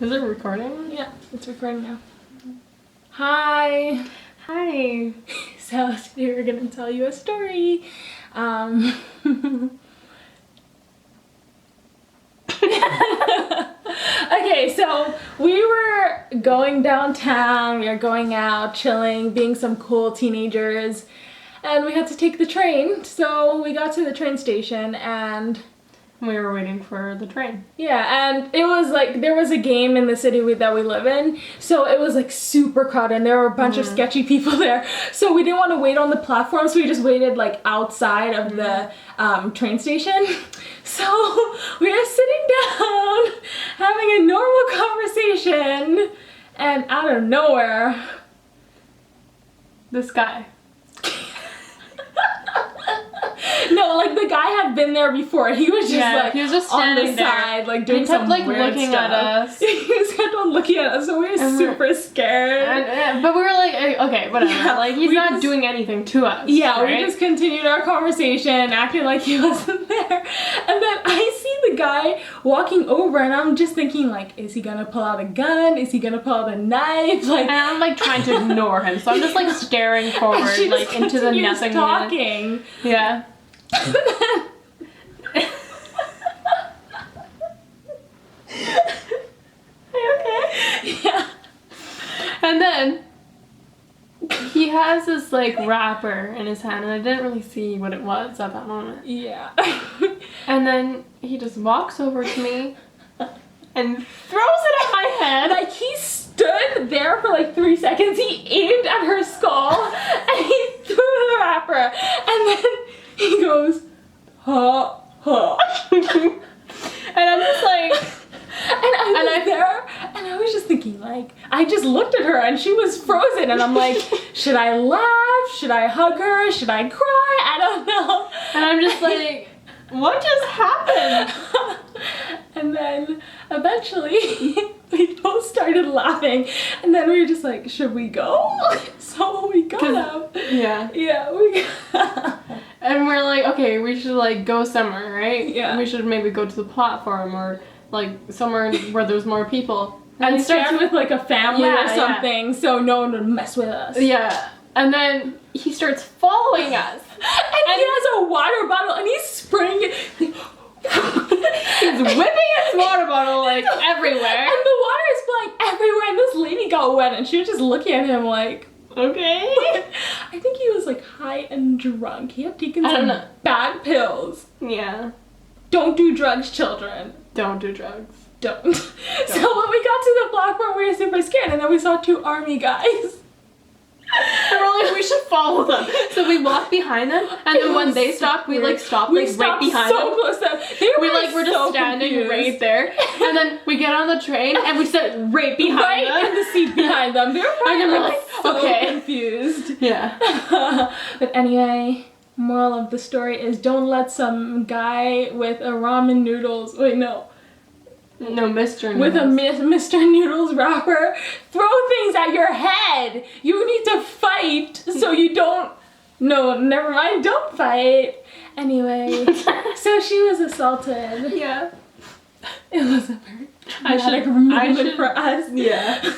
Is it recording? Yeah, it's recording now. Hi. Hi. So today we're gonna tell you a story. Okay, so we were going downtown, we were going out, chilling, being some cool teenagers, and we had to take the train. So we got to the train station and We were waiting for the train. yeah, and it was like, there was a game in the city that we live in, so it was like super crowded and there were a bunch of sketchy people there. So we didn't want to wait on the platform, so we just waited like outside of the train station. So we were sitting down, having a normal conversation, and out of nowhere, This guy. no, like the guy had been there before. He was just he was just on the standing there. side, like doing He kept some like weird looking stuff. at us. He was kept on looking at us, so we were And super scared. But we were like, okay, whatever. Yeah, like he's we not just- doing anything to us. Yeah, right? we just continued our conversation, acting like he wasn't there. And then I see the guy walking over, and I'm just thinking, like, is he gonna pull out a gun? Is he gonna pull out a knife? Like, And I'm like trying to ignore him, so I'm just like staring forward, and she just like into the continues nothingness. talking. Yeah. Are you okay? Yeah. And then he has this like wrapper in his hand, and I didn't really see what it was at that moment. Yeah. And then he just walks over to me and throws it at my head. Like, he stood there for like 3 seconds, he aimed at her skull, and he threw the wrapper, and then he goes, ha, ha. And I'm just like, And I was there, and I was just thinking, like, I just looked at her, and she was frozen, and I'm like, should I laugh? Should I hug her? Should I cry? I don't know. and I'm just like, what just happened? And then eventually we both started laughing, and then we were just like, should we go? So we got up. Yeah. Yeah, we got And we're like, okay, we should like go somewhere, right? Yeah. We should maybe go to the platform or like somewhere where there's more people. and he starts with like a family Yeah, or yeah. something, so no one would mess with us. Yeah. And then he starts following us. And he has a water bottle, and he's spraying it. He's whipping his water bottle like everywhere. And the water is flying everywhere, and this lady got wet, and she was just looking at him like, Okay. I think he was like high and drunk. He had taken I don't some know. bad pills. Yeah. Don't do drugs, children. Don't do drugs. Don't. So when we got to the platform, we were super scared, and then we saw 2 army guys. And we're like, we should follow them. So we walked behind them, and then when they stopped, we like stopped like right behind so them. close to them. We like were just so standing confused. right there, and then we get on the train and we sit right behind Right in them. the seat behind them. They were probably And we're like, like, so okay. confused. Yeah. But anyway, moral of the story is don't let some guy with a ramen noodles, wait no, No, Mr. with a Noodles. Mr. Noodles wrapper throw things at your head. You need to fight so you don't, no, never mind, don't fight. Anyway, so she was assaulted. Yeah. It was a very I traumatic should- moment for us. Yeah.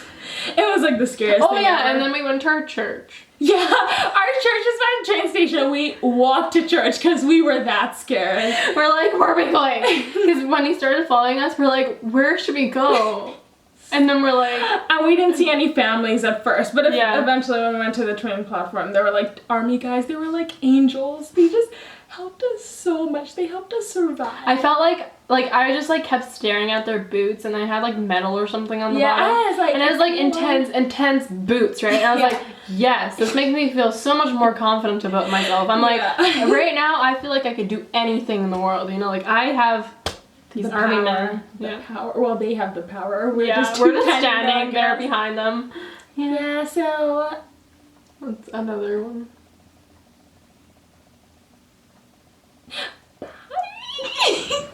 It was like the scariest Oh thing yeah, ever. and then we went to our church. Yeah, our church is by the train station. We walked to church because we were that scared. We're like, where are we going? Because when he started following us, we're like, where should we go? And then we're like, And we didn't see any families at first, but Yeah. eventually when we went to the train platform, there were like army guys. They were like angels. They just helped us so much. They helped us survive. I felt like I just like kept staring at their boots, and they had like metal or something on the Yeah, bottom. I was like, and it was like everyone- intense boots, right? And I was Yeah. like, yes, this makes me feel so much more confident about myself. I'm like, Yeah. right now I feel like I could do anything in the world, you know, like I have these the army power, men. the Yeah. power. Well, they have the power. We're Yeah, just we're two just tiny standing there guys. behind them. Yeah, so That's another one. bye.